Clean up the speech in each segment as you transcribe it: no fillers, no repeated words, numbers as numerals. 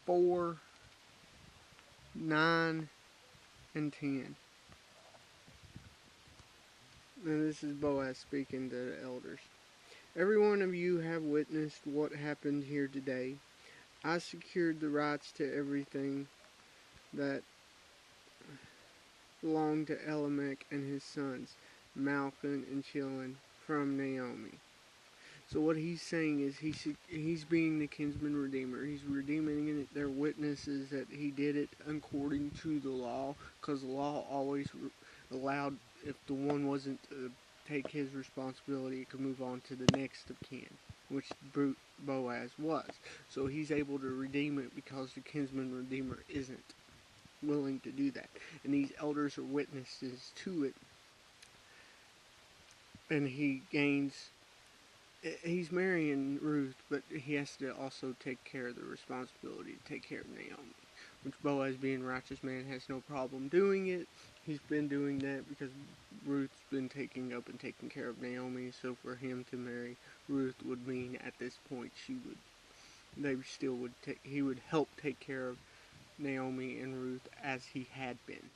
4, 9, and 10. And this is Boaz speaking to the elders. Every one of you have witnessed what happened here today. I secured the rights to everything that belonged to Elimelech and his sons, Malcolm and Chilion, from Naomi. So what he's saying is he's being the kinsman redeemer. He's redeeming their witnesses that he did it according to the law, because the law always allowed, if the one wasn't to take his responsibility, it could move on to the next of kin, which Boaz was. So he's able to redeem it because the kinsman redeemer isn't willing to do that. And these elders are witnesses to it. And he's marrying Ruth, but he has to also take care of the responsibility to take care of Naomi, which Boaz, being a righteous man, has no problem doing it. He's been doing that because Ruth's been taking up and taking care of Naomi, so for him to marry Ruth would mean at this point he would help take care of Naomi and Ruth as he had been,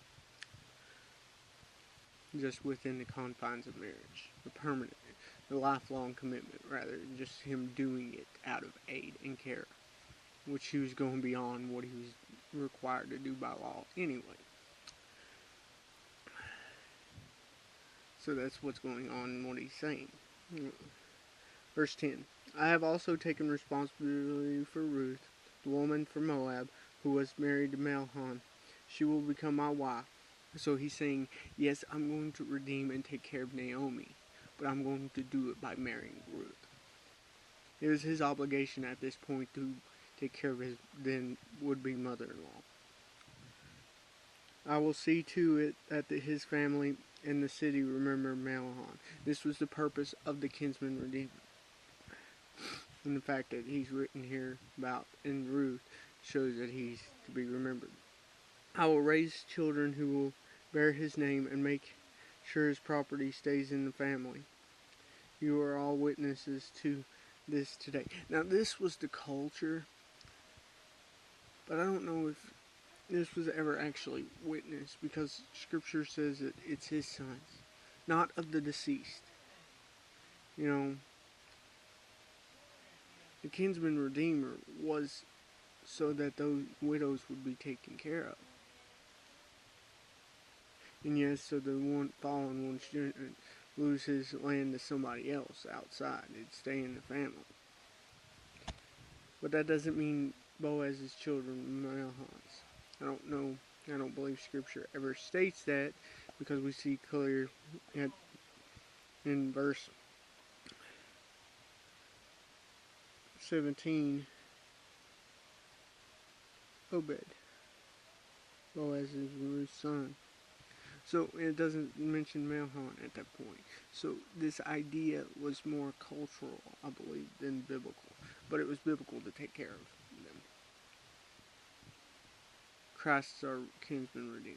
just within the confines of marriage, the lifelong commitment, rather than just him doing it out of aid and care, which he was going beyond what he was required to do by law anyway. So that's what's going on in what he's saying. Verse 10. I have also taken responsibility for Ruth, the woman from Moab, who was married to Mahlon. She will become my wife. So he's saying, yes, I'm going to redeem and take care of Naomi, but I'm going to do it by marrying Ruth. It was his obligation at this point to take care of his then would-be mother-in-law. I will see to it that his family and the city remember Mahlon. This was the purpose of the kinsman redeemer. And the fact that he's written here about in Ruth shows that he's to be remembered. I will raise children who will bear his name and make sure his property stays in the family. You are all witnesses to this today. Now, this was the culture, but I don't know if this was ever actually witnessed, because Scripture says that it's his sons, not of the deceased. You know, the kinsman redeemer was so that those widows would be taken care of. And yes, so the fallen one shouldn't lose his land to somebody else outside. It'd stay in the family. But that doesn't mean Boaz's children were Mahlon's. I don't know. I don't believe Scripture ever states that, because we see clear in verse 17, Obed, Boaz's Ruth's son. So it doesn't mention Mahlon at that point. So this idea was more cultural, I believe, than biblical. But it was biblical to take care of them. Christ is our kinsman redeemer.